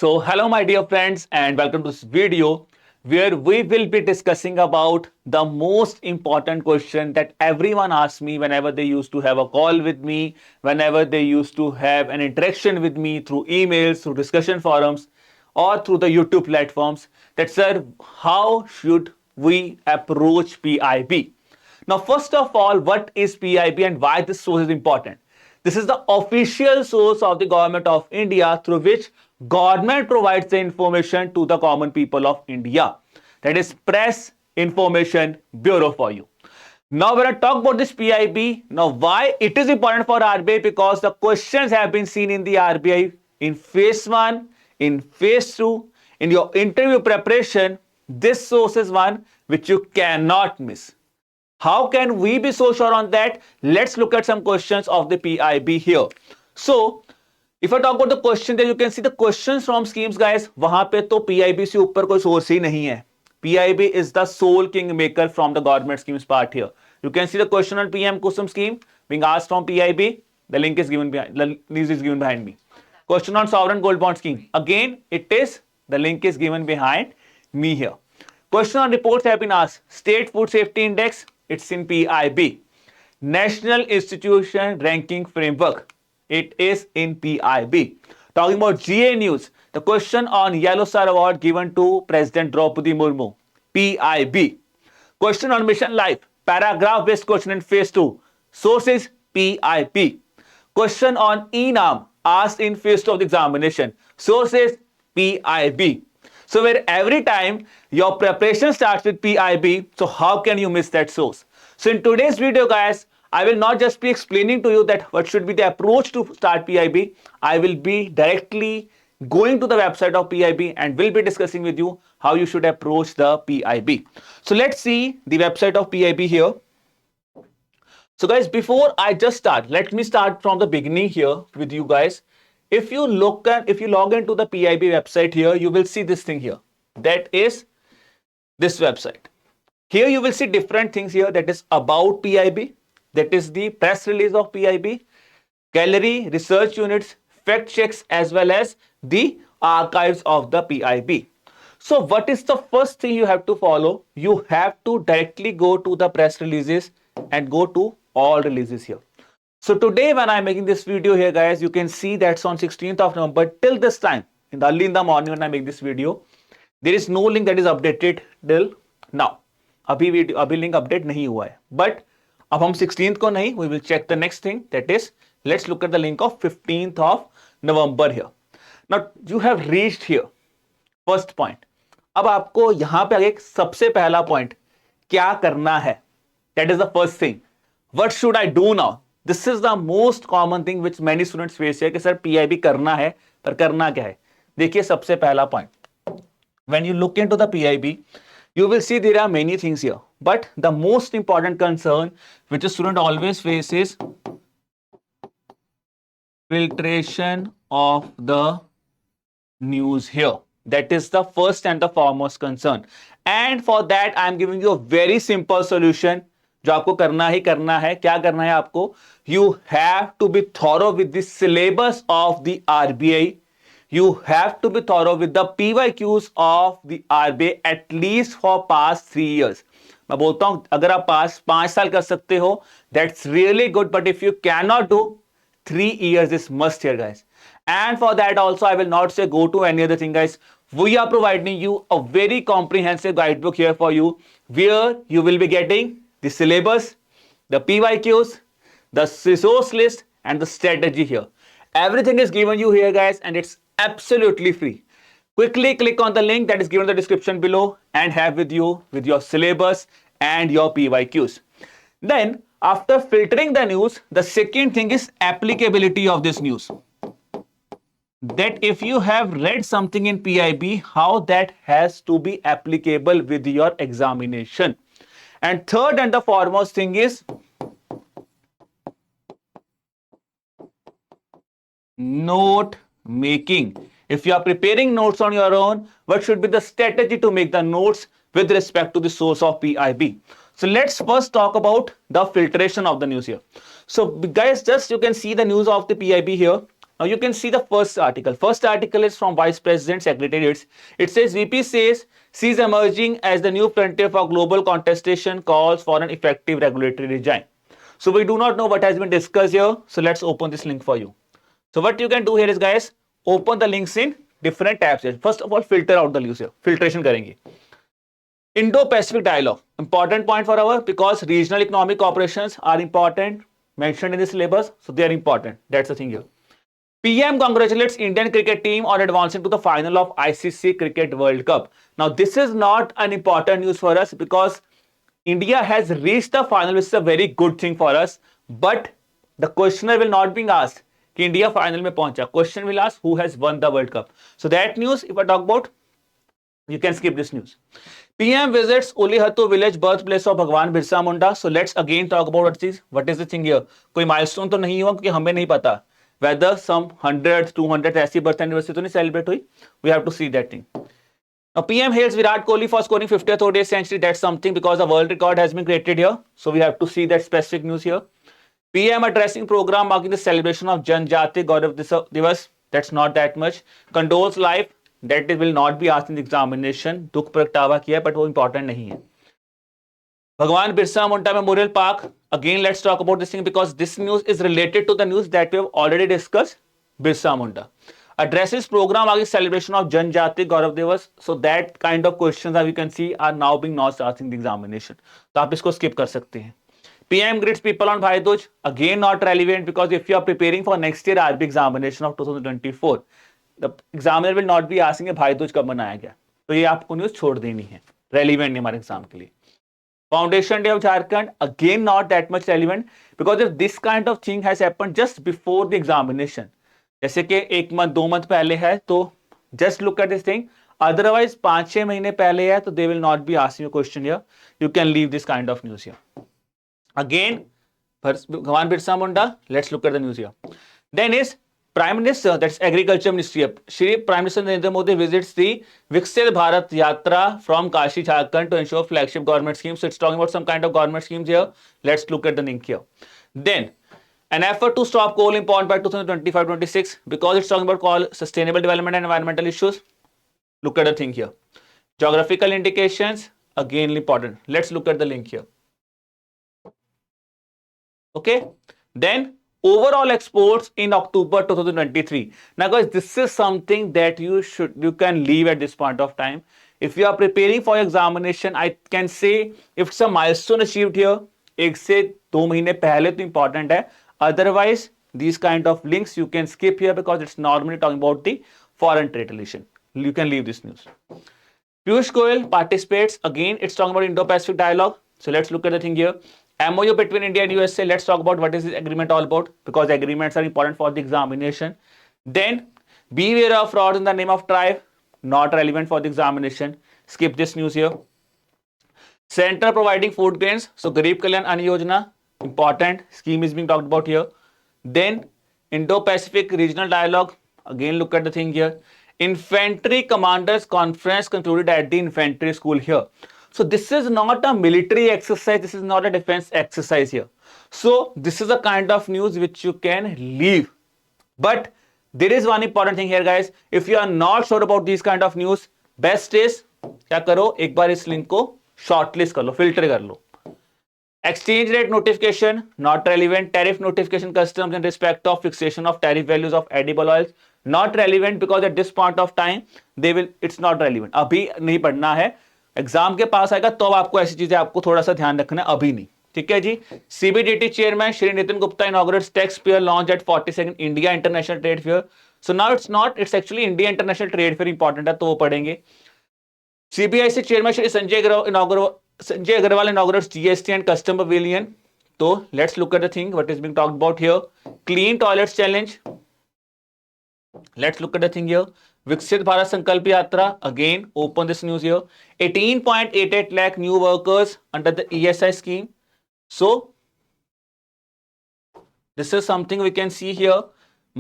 So hello my dear friends and welcome to this video where we will be discussing about the most important question that everyone asks me whenever they used to have a call with me, whenever they used to have an interaction with me through emails, through discussion forums or through the YouTube platforms that sir, how should we approach PIB? Now, first of all, what is PIB and why this source is important? This is the official source of the government of India through which government provides the information to the common people of India. That is Press Information Bureau for you. Now, when I talk about this PIB, now why it is important for RBI? Because the questions have been seen in the RBI in phase 1, in phase 2, in your interview preparation. This source is one which you cannot miss. How can we be so sure on that? Let's look at some questions of the PIB here. So, if I talk about the question, then you can see the questions from schemes, guys. वहां पे तो PIB से ऊपर कोई source ही नहीं है. PIB is the sole kingmaker from the government schemes part here. You can see the question on PM Kusum scheme being asked from PIB. The link is given behind. The link is given behind me. Question on sovereign gold bond scheme. Again, it is the link is given behind me here. Question on reports have been asked. State Food Safety Index. It's in PIB. National Institution Ranking Framework. It is in PIB. Talking about GA News, the question on Yellow Star Award given to President Draupadi Murmu. PIB. Question on Mission Life, paragraph based question in phase 2. Sources PIB. Question on ENAM asked in phase 2 of the examination. Sources PIB. So where every time your preparation starts with PIB, so how can you miss that source? So in today's video, guys, I will not just be explaining to you that what should be the approach to start PIB. I will be directly going to the website of PIB and will be discussing with you how you should approach the PIB. So let's see the website of PIB here. So guys, before I just start, let me start from the beginning here with you guys. If you log into the PIB website here, you will see this thing here. That is this website. Here you will see different things here. That is about PIB. That is the press release of PIB, gallery, research units, fact checks, as well as the archives of the PIB. So what is the first thing you have to follow? You have to directly go to the press releases and go to all releases here. So today when I'm making this video here, guys, you can see that's on 16th of November. Till this time, early in the morning when I make this video, there is no link that is updated till now. अभी link update नहीं हुआ है. But अब हम 16th को नहीं, we will check the next thing. That is, let's look at the link of 15th of November here. Now you have reached here. First point. अब आपको यहां पे आगे सबसे पहला point क्या करना है? That is the first thing. What should I do now? This is the most common thing which many students face है कि सर PIB करना है पर करना क्या है? देखिए सबसे पहला point. When you look into the PIB, you will see there are many things here. But the most important concern which a student always faces, filtration of the news here. That is the first and the foremost concern. And for that I am giving you a very simple solution. जो आपको करना ही करना है. क्या करना है आपको? You have to be thorough with the syllabus of the RBI. You have to be thorough with the PYQs of the RBI at least for past 3 years. मैं बोलता हूं अगर आप पास 5 साल कर सकते हो, that's really good. But if you cannot do, 3 years is must here, guys. And for that also I will not say go to any other thing, guys. We are providing you a very comprehensive guidebook here for you, where you will be getting the syllabus, the PYQs, the resource list, and the strategy here. Everything is given you here, guys, and it's absolutely free. Quickly click on the link that is given in the description below and have with you with your syllabus and your PYQs. Then, after filtering the news, the second thing is applicability of this news. That if you have read something in PIB, how that has to be applicable with your examination. And third and the foremost thing is note making. If you are preparing notes on your own, what should be the strategy to make the notes with respect to the source of PIB? So let's first talk about the filtration of the news here. So guys, just you can see the news of the PIB here. Now you can see the first article. First article is from Vice President Secretariat. It says VP says sees emerging as the new frontier for global contestation, calls for an effective regulatory regime. So we do not know what has been discussed here. So let's open this link for you. So what you can do here is, guys, open the links in different tabs here. First of all, filter out the links here. Filtration करेंगे. Indo-Pacific dialogue, important point for our, because regional economic cooperations are important, mentioned in the syllabus, so they are important. That's the thing here. PM congratulates Indian cricket team on advancing to the final of ICC Cricket World Cup. Now this is not an important news for us because India has reached the final, which is a very good thing for us. But the questioner will not be asked कि India final में पहुंचा. Question will ask who has won the World Cup. So that news, if I talk about, you can skip this news. PM visits Ulihatu village, birthplace of Bhagwan Birsa Munda. So let's again talk about what is the thing here. कोई milestone तो नहीं हुआ क्योंकि हमें नहीं पता whether some 100, 200 ऐसी birth anniversary तो नहीं celebrate हुई. We have to see that thing. Now PM hails Virat Kohli for scoring 50th ODI century. That's something because a world record has been created here. So we have to see that specific news here. PM addressing program marking the celebration of Janjati Gaurav Divas. That's not that much. Condoles life. That will not be asked in the examination. दुख प्रगटावा किया but वो important नहीं है. भगवान Birsa Munda memorial park. Again let's talk about this thing because this news is related to the news that we have already discussed. Birsa Munda addresses program marking celebration of Janjati Gaurav Divas. So that kind of questions that you can see are now being not asked in the examination. तो आप इसको skip कर सकते हैं. PM greets people on Bhai Dooj. Again not relevant because if you are preparing for next year RB examination of 2024. The examiner will not be asking भाई दूज कब मनाया गया, तो ये आपको न्यूज छोड़ देनी है, रेलिवेंट नहीं हमारे एग्जाम के लिए. Foundation day of Jharkhand, again not that much relevant because if this kind of thing has happened just before the examination, जैसे कि 1 मंथ 2 मंथ पहले है तो just look at this thing. Otherwise 5-6 महीने पहले है तो they will not be asking you question here. You can leave this kind of news here. Again भगवान Birsa Munda, let's look at the news here. Then is Prime Minister, that's Agriculture Ministry. Shri Prime Minister Narendra Modi visits the Viksit Bharat Yatra from Kashi, Jharkhand to ensure flagship government schemes. So it's talking about some kind of government schemes here. Let's look at the link here. Then, an effort to stop coal import by 2025-26 because it's talking about coal, sustainable development and environmental issues. Look at the thing here. Geographical indications, again important. Let's look at the link here. Okay. Then, overall exports in October 2023. Now guys, this is something that you can leave at this point of time. If you are preparing for your examination, I can say if it's a milestone achieved here, 1 से 2 महीने पहले तो important है. Otherwise, these kind of links you can skip here because it's normally talking about the foreign trade relation. You can leave this news. Piyush Goyal participates. Again, it's talking about Indo-Pacific dialogue. So let's look at the thing here. MOU between India and USA. Let's talk about what is this agreement all about because agreements are important for the examination. Then beware of fraud in the name of tribe. Not relevant for the examination. Skip this news here. Center providing food grains. So Garib Kalyan Ann Yojana, important scheme is being talked about here. Then Indo-Pacific regional dialogue. Again, look at the thing here. Infantry commanders conference concluded at the infantry school here. So this is not a military exercise. This is not a defense exercise here. So this is a kind of news which you can leave. But there is one important thing here, guys. If you are not sure about these kind of news, best is क्या करो, एक बार इस link को shortlist कर लो, filter कर लो. Exchange rate notification not relevant. Tariff notification customs in respect of fixation of tariff values of edible oils not relevant because at this point of time they will, it's not relevant. अभी नहीं पढ़ना है, exam के पास आएगा तो आपको ऐसी चीजें आपको थोड़ा सा ध्यान रखना है, अभी नहीं. ठीक है जी. CBDT chairman Shri Nitin Gupta inaugurates tax fair launch at 42nd India international trade fair. So now it's not, it's actually India international trade fair important है तो वो पढ़ेंगे. CBIC chairman Shri Sanjay Agarwal inaugurates GST and custom pavilion. तो let's look at the thing what is being talked about here. Clean toilets challenge. Let's look at the thing here. Viksit Bharat Sankalp Yatra. Again, open this news here. 18.88 lakh new workers under the ESI scheme. So, this is something we can see here.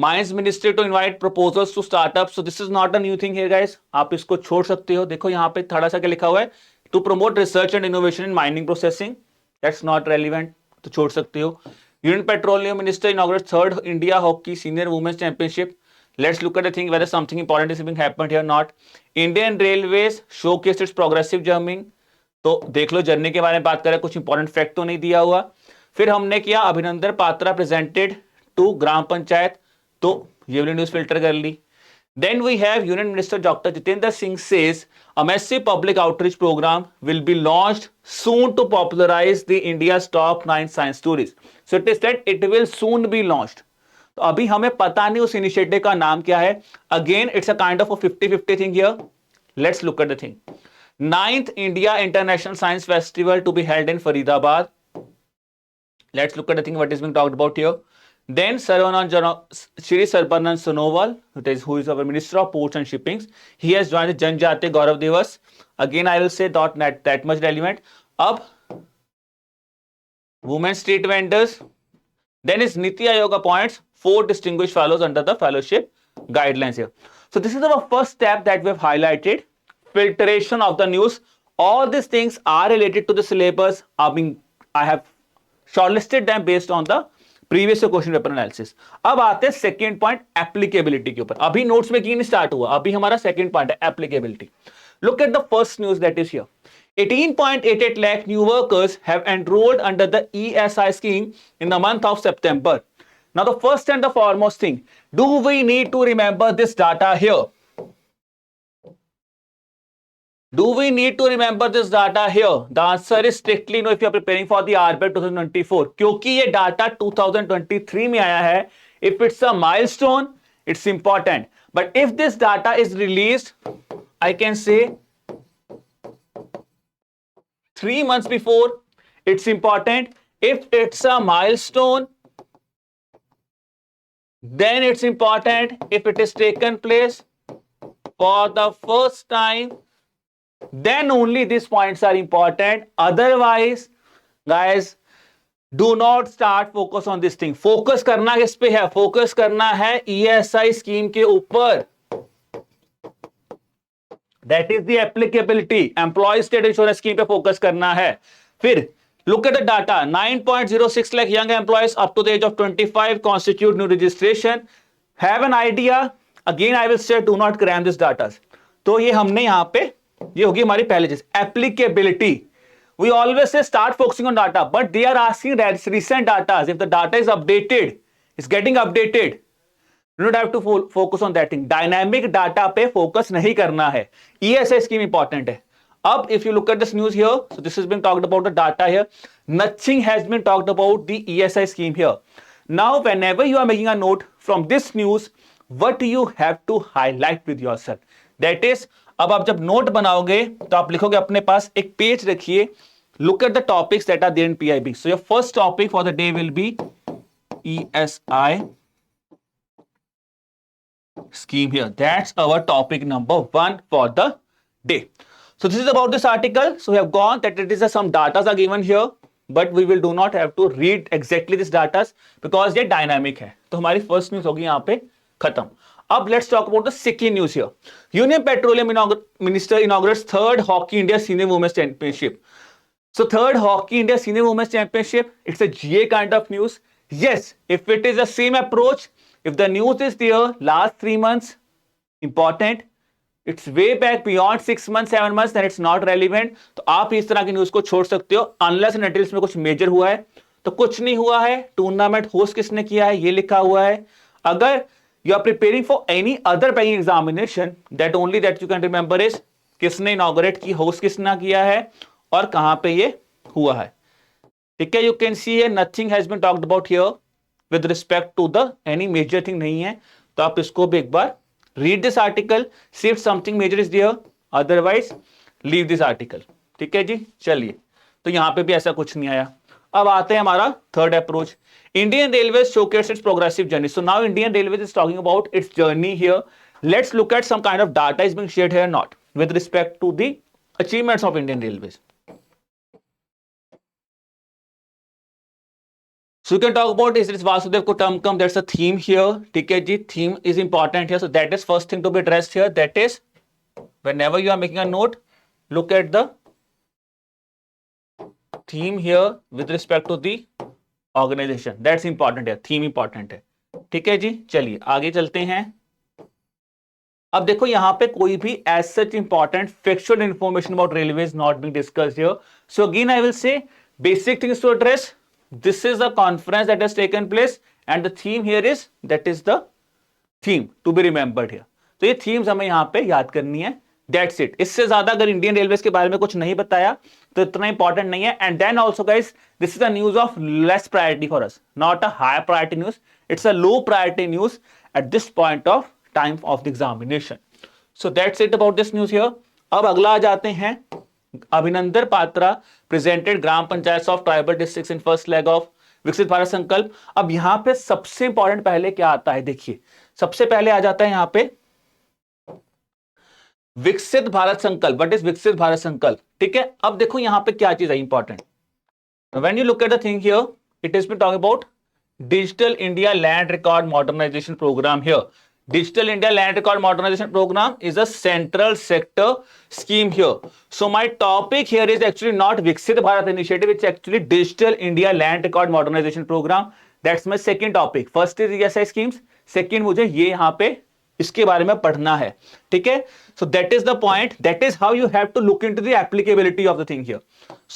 Mines Ministry to invite proposals to startups. So, this is not a new thing here, guys. आप इसको छोड़ सकते हो. देखो यहाँ पे थोड़ा सा क्या लिखा हुआ है. To promote research and innovation in mining processing. That's not relevant. तो छोड़ सकते हो. Union Petroleum Minister inaugurates third India Hockey Senior Women's Championship. Let's look at the thing whether something important is being happened here or not. Indian Railways showcased its progressive journey. तो देख लो journey के बारे में बात करें, कुछ important fact तो नहीं दिया हुआ. फिर हमने किया अभिनंदन पात्रा प्रेजेंटेड टू ग्राम पंचायत, तो ये वाली न्यूज फिल्टर कर ली. Then we have Union Minister Dr. Jitendra Singh says a massive public outreach program will be launched soon to popularize the India's top 9 science stories. So it is said it will soon be launched. तो अभी हमें पता नहीं उस initiative का नाम क्या है. Again, it's a kind of a 50-50 thing here. Let's look at the thing. 9th India International Science Festival to be held in Faridabad. Let's look at the thing what is being talked about here. Then Shri Sarbanand Sonowal, who is our Minister of Ports and Shipping, he has joined the Janjati Gaurav Divas. Again, I will say not that much relevant. Up, women street vendors. Then is Niti Aayog appoints 4 distinguished fellows under the fellowship guidelines here. So this is our first step that we have highlighted. Filtration of the news. All these things are related to the syllabus. I have shortlisted them based on the previous question paper analysis. अब आते हैं second point applicability के ऊपर. अभी notes में नहीं start हुआ, अभी हमारा सेकंड पॉइंट है applicability. Look at the first news that is here. 18.88 lakh new workers have enrolled under the ESI scheme in the month of September. Now the first and the foremost thing, do we need to remember this data here? Do we need to remember this data here? The answer is strictly no if you are preparing for the RBI 2024. क्योंकि ये data 2023 में आया है. If it's a milestone, it's important. But if this data is released, I can say 3 months before, it's important. If it's a milestone, then it's important. If it is taken place for the first time, then only these points are important. Otherwise, guys, do not start focus on this thing. Focus करना किस पे है? Focus करना है ESI scheme के ऊपर. That is the applicability. Employee State Insurance Scheme पे focus करना है. फिर look at the data. 9.06 lakh young employees up to the age of 25 constitute new registration. Have an idea. Again, I will say do not cram this data. तो ये हमने यहाँ पे ये होगी हमारी पहली चीज applicability. We always say start focusing on data, but they are asking that recent data. If the data is updated, it's getting updated. You don't have to focus on that thing. Dynamic data पे focus नहीं करना है. ESI scheme important है. अब if you look at this news here, so this has been talked about the data here. Nothing has been talked about the ESI scheme here. Now, whenever you are making a note from this news, what do you have to highlight with yourself? That is, अब आप जब note बनाओगे तो आप लिखोगे अपने पास एक page रखिए. Look at the topics that are there in PIB. So your first topic for the day will be ESI scheme here. That's our topic number 1 for the day. So this is about this article. So we have gone that it is some data are given here, but we will do not have to read exactly this data because ये dynamic है. तो हमारी first news होगी यहाँ पे खत्म. Up, let's talk about the second news here. Union Petroleum Minister inaugurates third Hockey India Senior Women's Championship. So third Hockey India Senior Women's Championship, it's a GA kind of news. Yes, if it is the same approach, if the news is there last 3 months, important. It's way back beyond 6 months, 7 months, then it's not relevant. तो आप इस तरह की news को छोड़ सकते हो unless and until इसमें कुछ मेजर हुआ है. तो कुछ नहीं हुआ है. टूर्नामेंट होस्ट किसने किया है ये लिखा हुआ है. अगर you are preparing for any other banking examination, that only that you can remember is किसने inaugurate की, host किसने किया है और कहां पे ये हुआ है. ठीक है, you can see here nothing has been talked about here with respect to the any major thing नहीं है. तो आप इसको भी एक बार read this article, see if something major is there, otherwise leave this article. ठीक है जी, चलिए. तो यहां पे भी ऐसा कुछ नहीं आया. अब आते हैं हमारा third approach. Indian Railways showcased its progressive journey. So now Indian Railways is talking about its journey here. Let's look at some kind of data is being shared here or not with respect to the achievements of Indian Railways. So you can talk about is this Vasudev Kutumbakam. That's a theme here. ठीक है जी, theme is important here. So that is first thing to be addressed here. That is, whenever you are making a note, look at the theme here with respect to the organisation, that's important है, theme important है। ठीक है जी, चलिए आगे चलते हैं। अब देखो यहां पे कोई भी as such important factual information about railway is not being discussed here. So again I will say basic things to address. This is the conference that has taken place and the theme here is, that is the theme to be remembered here. तो ये themes हमें यहां पे याद करनी है, that's it. इससे ज्यादा अगर इंडियन रेलवेज के बारे में कुछ नहीं बताया तो इतना इंपॉर्टेंट नहीं है। And then also guys, this is a news of less priority for us, not a high priority news, it's a low priority news at this point of time of the examination. So that's it about this news here. अब अगला आ जाते हैं, Abhinandan Patra presented gram panchayat of tribal districts in first leg of Viksit Bharat संकल्प। अब यहां पे सबसे इंपॉर्टेंट पहले क्या आता है, देखिए सबसे पहले आ जाता है यहां पे विकसित भारत संकल्प। व्हाट इज विकसित भारत संकल्प? ठीक है, अब देखो यहां पे क्या चीज है important. When you look at the thing here, it is been talking about digital India land record modernisation programme here. Digital India Land Record Modernization Program is a central sector scheme here. So my topic here is actually not Viksit Bharat Initiative, it's actually Digital India Land Record Modernization Program. That's my second topic. First is ESI schemes, second मुझे ये यहाँ पे इसके बारे में पढ़ना है। ठीक है, so that is the point, that is how you have to look into the applicability of the thing here.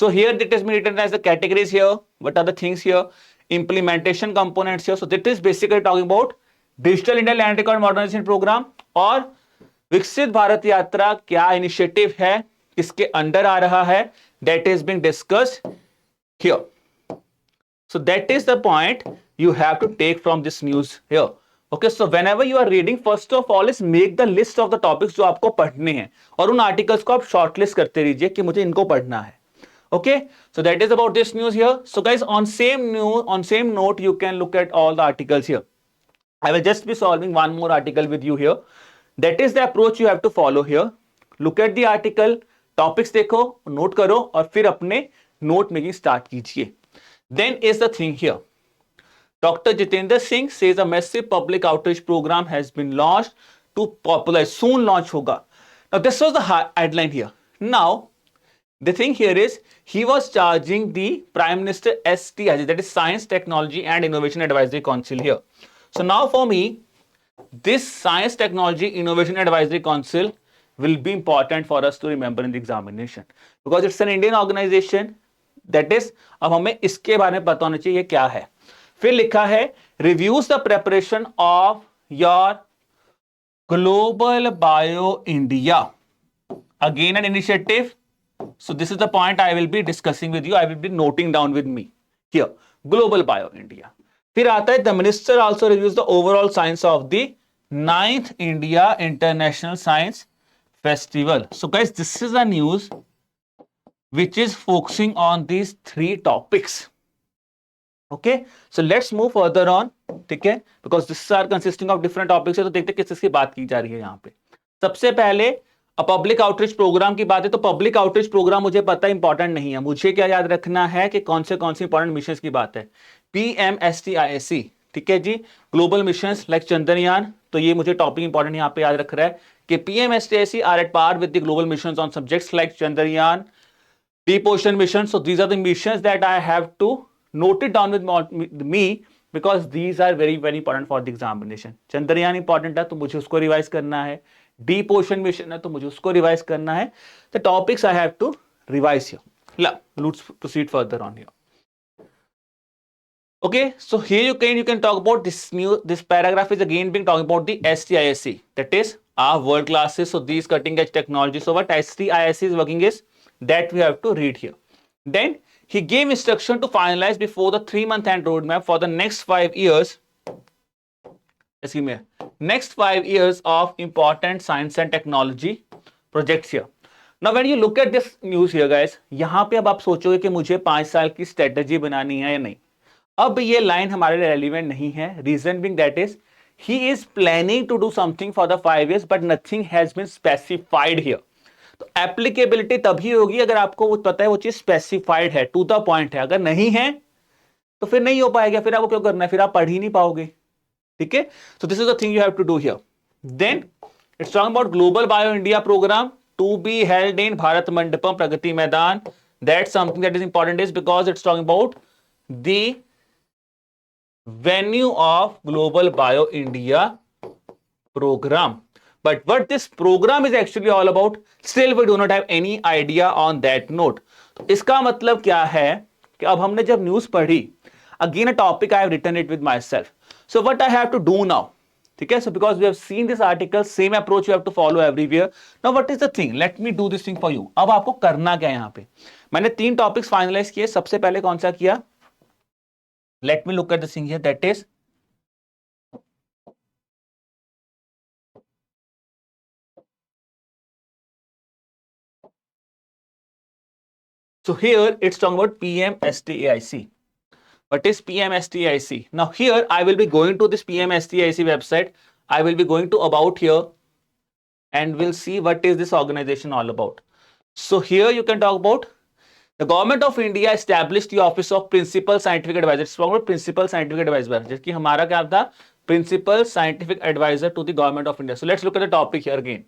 So here it has been written as the categories here, what are the things here, implementation components here. So that is basically talking about digital India land record modernisation programme और विकसित भारत यात्रा क्या initiative है, किसके under आ रहा है, that is being discussed here. So that is the point you have to take from this news here. Okay, so whenever you are reading, first of all is make the list of the topics जो आपको पढ़ने हैं और उन articles को आप shortlist करते रहिए कि मुझे इनको पढ़ना है। Okay, so that is about this news here. So guys, on same note, you can look at all the articles here. I will just be solving one more article with you here. That is the approach you have to follow here. Look at the article, topics देखो, note करो और फिर अपने note making start कीजिए. Then is the thing here. Dr. Jitendra Singh says a massive public outreach program has been launched to popularize. Soon launch होगा. Now this was the headline here. Now the thing here is he was charging the Prime Minister STIG, that is Science, Technology and Innovation Advisory Council here. So now for me, this Science, Technology, Innovation Advisory Council will be important for us to remember in the examination because it's an Indian organization. That is, अब हमें इसके बारे में पता होना चाहिए क्या है। फिर लिखा है reviews the preparation of your Global Bio India. Again an initiative. So this is the point I will be discussing with you. I will be noting down with me here. Global Bio India. फिर आता है the minister also reviews the overall science of the 9th India international science festival. So guys, this is a news which is focusing on these 3 topics. Okay, so let's move further on. ठीक है, because this are consisting of different topics है, तो देखते किस किसकी बात की जा रही है यहाँ पे। सबसे पहले पब्लिक आउटरीच प्रोग्राम की बात है, तो पब्लिक आउटरीच प्रोग्राम मुझे पता इंपॉर्टेंट नहीं है, मुझे क्या याद रखना है कि कौन से इंपॉर्टेंट मिशन की बात है। PMSTIC, ठीक है जी, ग्लोबल मिशन लाइक चंद्रयान, तो ये मुझे टॉपिक इंपॉर्टेंट यहाँ पे याद रख रहा है कि PMSTIC are at par with the global mission on subjects like Chandrayaan, deep ocean mission. So these are the missions that I have to note it down with me because these are very very important for the examination. Chandrayaan important है तो मुझे उसको revise करना है, deep ocean mission है तो मुझे उसको रिवाइज करना है। The topics I have to revise here. Let's proceed further on here. Okay, so here you can talk about this paragraph is again being talking about the STISC, that is our world classes. So these cutting edge technology. So what STISC is working is that we have to read here. Then he gave instruction to finalize before the 3-month end roadmap for the next 5 years. Excuse me, next 5 years of important science and technology projects here. Now when you look at this news here guys, यहाँ पे अब आप सोचोगे कि मुझे 5 साल की strategy बनानी है या नहीं। अब ये लाइन हमारे लिए रेलिवेंट नहीं है। Reason being that is he is planning to do something for the 5 years but nothing has been specified here. तो एप्लीकेबिलिटी तभी होगी अगर आपको वो पता है वो चीज स्पेसिफाइड है, टू द पॉइंट है। अगर नहीं है तो फिर नहीं हो पाएगा, फिर आपको क्यों करना है, फिर आप पढ़ ही नहीं पाओगे। ठीक है, so this is the thing you have to do here. Then it's talking about global bio India programme to be held in Bharat Mandapam Pragati Maidan. That's something that is important is because it's talking about the venue of Global Bio India program. But what this program is actually all about, still we do not have any idea on that note. तो इसका मतलब क्या है कि अब हमने जब news पढ़ी, again a topic I have written it with myself, so what I have to do now, ठीक है, so because we have seen this article, same approach you have to follow everywhere. Now what is the thing, let me do this thing for you. अब आपको करना क्या है, यहां पे मैंने 3 टॉपिक्स फाइनलाइज किए. सबसे पहले कौन सा किया, let me look at this thing here, that is so here it's talking about PMSTIC. What is PMSTIC? Now here I will be going to this PMSTIC website. I will be going to about here and we'll see what is this organization all about. So here you can talk about the government of India established the office of principal scientific advisor. It's about principal scientific advisor. जिसकी हमारा क्या था, principal scientific advisor to the government of India. So let's look at the topic here again.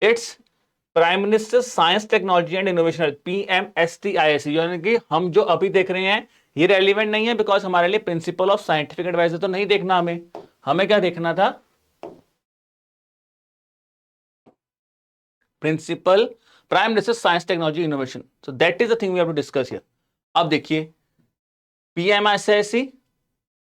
It's prime minister science technology and innovation, PMSTIC. यानी कि हम जो अभी देख रहे हैं ये रेलिवेंट नहीं है, बिकॉज हमारे लिए प्रिंसिपल ऑफ साइंटिफिक एडवाइजर तो नहीं देखना, हमें क्या देखना था, principal prime minister science technology innovation. So that is the thing we have to discuss here. अब देखिए, PMSTIC,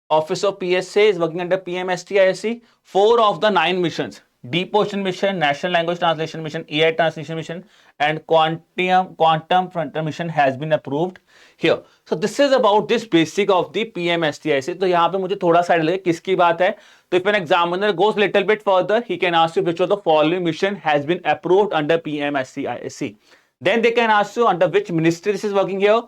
Office of PSA is working under PMSTIC. 4 of the 9 missions, Deep Ocean Mission, National Language Translation Mission, AI Translation Mission, and Quantum Frontier Mission has been approved here. So this is about this basic of the PMSTIC. तो यहाँ पे मुझे थोड़ा सा लगे किसकी बात है. तो if an examiner goes little bit further, he can ask you which of the following mission has been approved under PMSTIC. Then they can ask you under which ministry this is working here.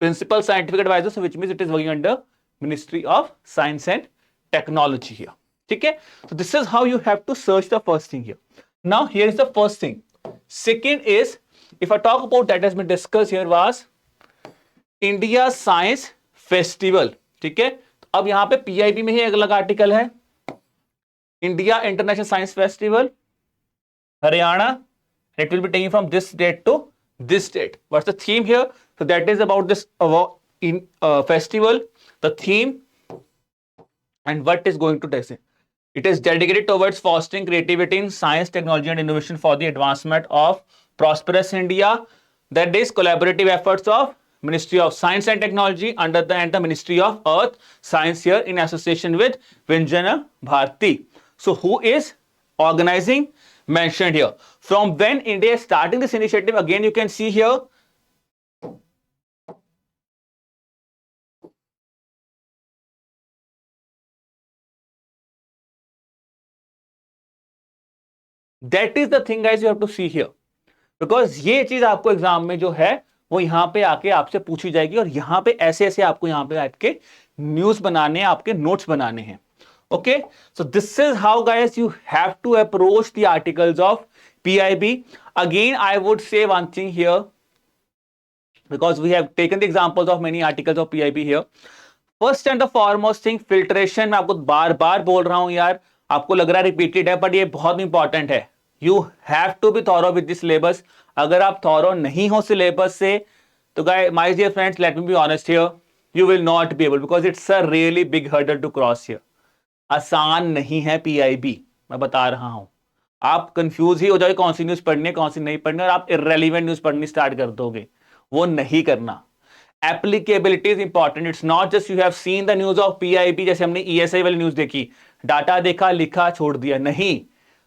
Principal Scientific Advisor, so which means it is working under Ministry of Science and Technology here. Okay, so this is how you have to search the first thing here. Now here is the first thing. Second is, if I talk about that has been discussed here was India Science Festival. ठीक है, तो अब यहाँ पे PIB में ही एक अलग article है, India International Science Festival, Haryana. It will be taken from this date to this date. What's the theme here? So that is about this festival, the theme, and what is going to take it. It is dedicated towards fostering creativity in science, technology, and innovation for the advancement of prosperous India. That is collaborative efforts of Ministry of Science and Technology under the Ministry of Earth Science here in association with Vinjana Bharti. So who is organizing? Mentioned here. From when India is starting this initiative, again you can see here. That is the thing guys you have to see here, because ये चीज आपको exam में जो है वो यहां पे आके आपसे पूछी जाएगी, और यहां पे ऐसे ऐसे आपको यहां पे आपके न्यूज बनाने हैं, आपके नोट्स बनाने हैं. Okay, so this is how guys you have to approach the articles of PIB. Again I would say one thing here, because we have taken the examples of many articles of PIB here. First and the foremost thing, filtration. मैं आपको बार बार बोल रहा हूं यार, आपको लग रहा है रिपीटेड है, बट ये बहुत इंपॉर्टेंट है. You have to be thorough with this syllabus. अगर आप थॉरो नहीं हो सिलेबस से, तो guys my dear friends, let me be honest here, you will not be able, because it's a really big hurdle to cross here. आसान नहीं है PIB, मैं बता रहा हूं. आप कंफ्यूज ही हो जाओगे कौन सी न्यूज पढ़नी है कौन सी नहीं पढ़नी, और आप इररेलेवेंट न्यूज पढ़नी स्टार्ट कर दोगे. वो नहीं करना. Applicability is important. It's not just you have seen the news of PIB, जैसे हमने ESI वाली न्यूज देखी, डाटा देखा, लिखा, छोड़ दिया. नहीं.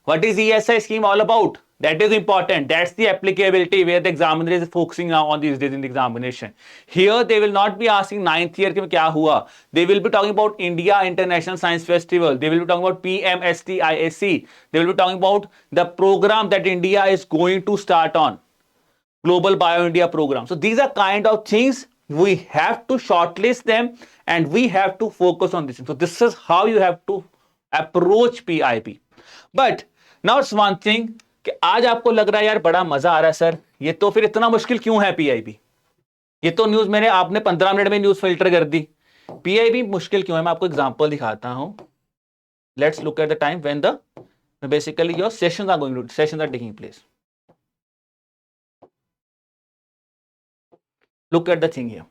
What is ESI scheme all about? That is important. That's the applicability where the examiner is focusing now on these days in the examination. Here they will not be asking 9th year कि क्या हुआ. They will be talking about India International Science Festival. They will be talking about PMSTIC. They will be talking about the program that India is going to start on, Global Bio India program. So these are kind of things we have to shortlist them and we have to focus on this. So this is how you have to approach PIB. But now it's one thing कि आज आपको लग रहा है यार बड़ा मजा आ रहा है सर, ये तो फिर इतना मुश्किल क्यों है PIB? ये तो न्यूज मैंने आपने 15 मिनट में न्यूज फिल्टर कर दी. पीआईबी मुश्किल क्यों है, मैं आपको एग्जांपल दिखाता हूं. Let's look at the time when the basically your sessions are taking place. Look at the thing here.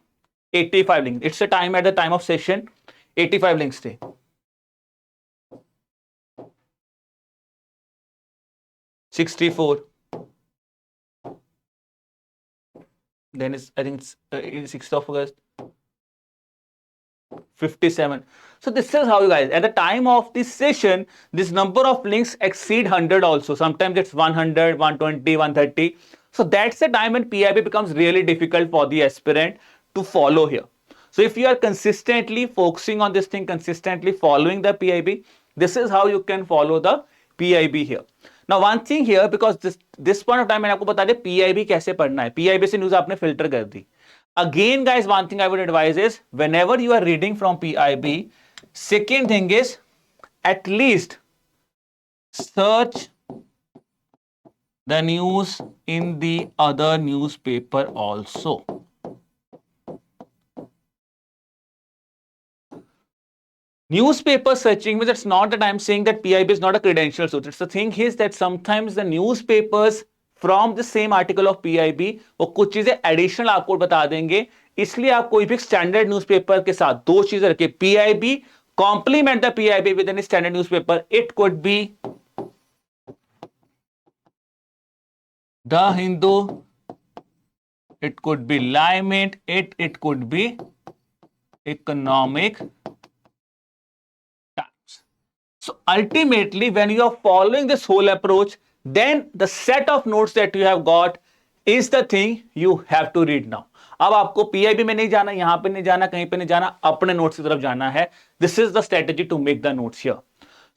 85 links. It's a time at the time of session. 85 links थे. 64. Then it's, I think it's 6th of August. 57. So this is how you guys, at the time of this session, this number of links exceed 100 also. Sometimes it's 100, 120, 130. So that's the time when PIB becomes really difficult for the aspirant to follow here. So if you are consistently focusing on this thing, consistently following the PIB, this is how you can follow the PIB here. Now one thing here, because this point of time मैंने आपको बता दिया PIB कैसे पढ़ना है. PIB से news आपने filter कर दी. Again guys, one thing I would advise is whenever you are reading from PIB, second thing is at least search the news in the other newspaper also. Newspaper searching means it's not that I'm saying that PIB is not a credential source. It's the thing is that sometimes the newspapers from the same article of PIB वो कुछ चीजें additional आपको बता देंगे. इसलिए आप कोई भी स्टैंडर्ड न्यूज़पेपर के साथ दो चीजें रखें. PIB complement the PIB with any standard newspaper. It could be The Hindu, it could be Limit, it could be Economic Times. So ultimately, when you are following this whole approach, then the set of notes that you have got is the thing you have to read now. अब आपको PIB में नहीं जाना, यहां पे नहीं जाना, कहीं पे नहीं जाना, अपने नोट्स की तरफ जाना है. This is the strategy to make the notes here.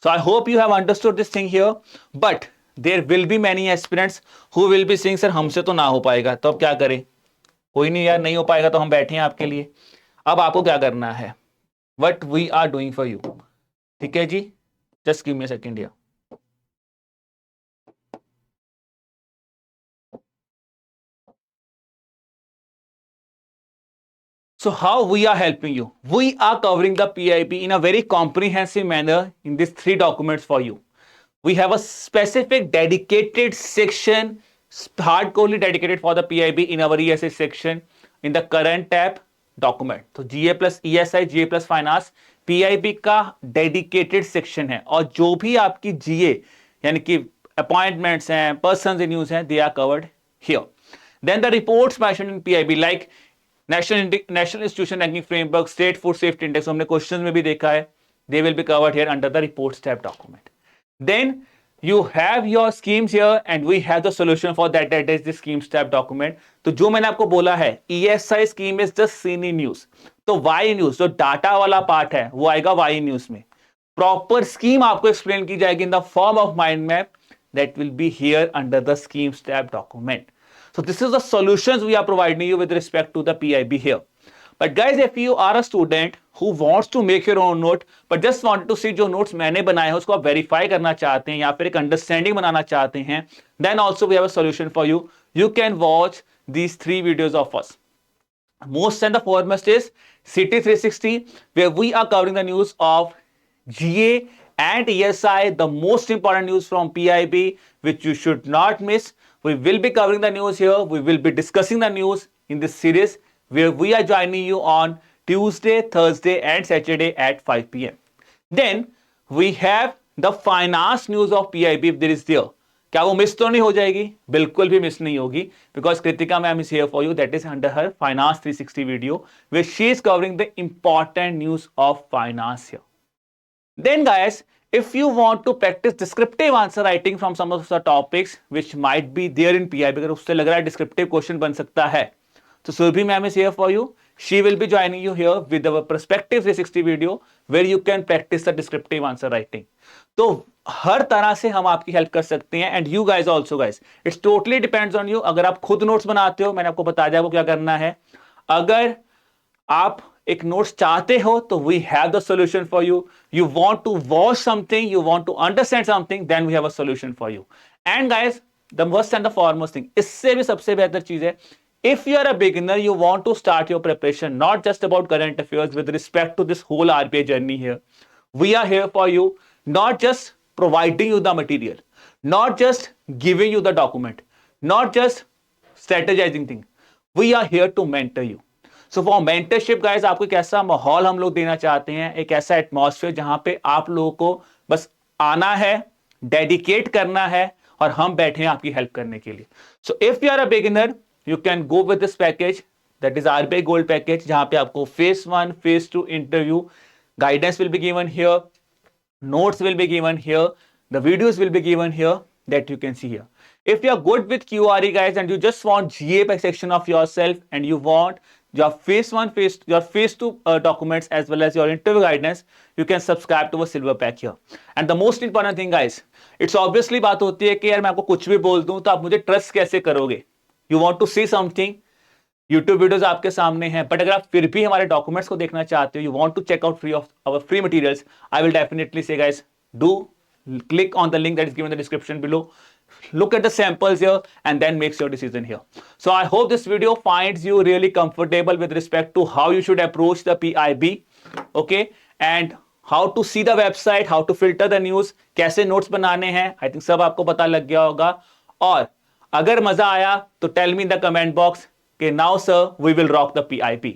So I hope you have understood this thing here. But there will be many aspirants who will be saying, sir हमसे तो ना हो पाएगा, तो अब क्या करें? कोई नहीं यार, नहीं हो पाएगा तो हम बैठे हैं आपके लिए. अब आपको क्या करना है? What we are doing for you. ठीक है जी? Just give me a second here. So how we are helping you? We are covering the PIB in a very comprehensive manner in these 3 documents for you. We have a specific dedicated section, hardcorely dedicated for the PIB in our ESI section in the current tab document. तो GA plus ESI, GA plus finance, PIB का dedicated section है. और जो भी आपकी GA यानी कि appointments हैं, persons in use हैं, they are covered here. Then the reports mentioned in PIB like National Institution Ranking Framework, State Food Safety Index, हमने क्वेश्चन में भी देखा है. They will be covered here under the reports tab document. Then you have your schemes here and we have the solution for that, that is the schemes tab document. तो जो मैंने आपको बोला है ESI scheme is just seen in news. तो Y news जो data वाला part है वो आएगा Y news में. प्रॉपर स्कीम आपको एक्सप्लेन की जाएगी in the form of mind map that will be here under the schemes tab document. So this is the solutions we are providing you with respect to the PIB here. But guys, if you are a student who wants to make your own note but just wanted to see जो notes मैंने बनाए हैं उसको आप verify करना चाहते हैं या फिर एक understanding बनाना चाहते हैं, then also we have a solution for you. You can watch these 3 videos of us. Most and the foremost is City 360, where we are covering the news of GA and ESI, the most important news from PIB, which you should not miss. We will be covering the news here. We will be discussing the news in this series, where we are joining you on Tuesday, Thursday, and Saturday at 5 p.m. Then we have the finance news of PIB if there is there. क्या वो miss तो नहीं हो जाएगी? बिल्कुल भी miss नहीं होगी, because Kritika ma'am is here for you. That is under her Finance 360 video, where she is covering the important news of finance here. Then guys, if you want to practice descriptive answer writing from some of the topics which might be there in PIB, अगर उससे लग रहा है descriptive question बन सकता है, तो Surbhi ma'am is here for you. She will be joining you here with our Perspective 360 video, where you can practice the descriptive answer writing. तो हर तरह से हम आपकी हेल्प कर सकते हैं. And you guys also guys, it's totally depends on you. अगर आप खुद नोट्स बनाते हो, मैंने आपको बता दिया आपको क्या करना है. अगर आप एक नोट्स चाहते हो तो we have the solution for you. You want to watch something, you want to understand something, then we have a solution for you. And guys, the first and the foremost thing, इससे भी सबसे बेहतर चीज है, if you are a beginner, you want to start your preparation not just about current affairs with respect to this whole RBI journey here. We are here for you, not just providing you the material, not just giving you the document, not just strategizing thing. We are here to mentor you. So for mentorship guys, आपको एक ऐसा माहौल हम लोग देना चाहते हैं, एक ऐसा एटमॉस्फेयर जहां पे आप लोगों को बस आना है, डेडिकेट करना है और हम बैठे हैं आपकी हेल्प करने के लिए. So if you are a beginner, you can go with this package, that is RBI gold package, जहां पे आपको phase 1, phase 2 interview guidance will be given here, notes will be given here, the videos will be given here that you can see here. If you are good with QRE guys and you just want GA section of yourself and you want your phase 1, phase 2 documents as well as your interview guidance, you can subscribe to a silver pack here. And the most important thing guys, it's obviously बात होती है कि यार मैं आपको कुछ भी बोल दूं तो आप मुझे ट्रस्ट कैसे करोगे. You want to see something, YouTube videos आपके सामने हैं, बट अगर आप फिर भी हमारे डॉक्यूमेंट्स को देखना चाहते हो, you want to check out free of our free materials, I will definitely say guys, do click on the link that is given in the description below, look at the samples here and then make your decision here. So I hope this video finds you really comfortable with respect to how you should approach the PIB, okay, and how to see the website, how to filter the news, कैसे notes बनाने हैं, I think सब आपको पता लग गया होगा. और अगर मजा आया तो tell me in the comment box, okay, now sir we will rock the PIB.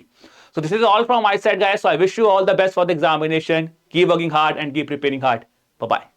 So this is all from my side guys, so I wish you all the best for the examination. Keep working hard and keep preparing hard. Bye bye.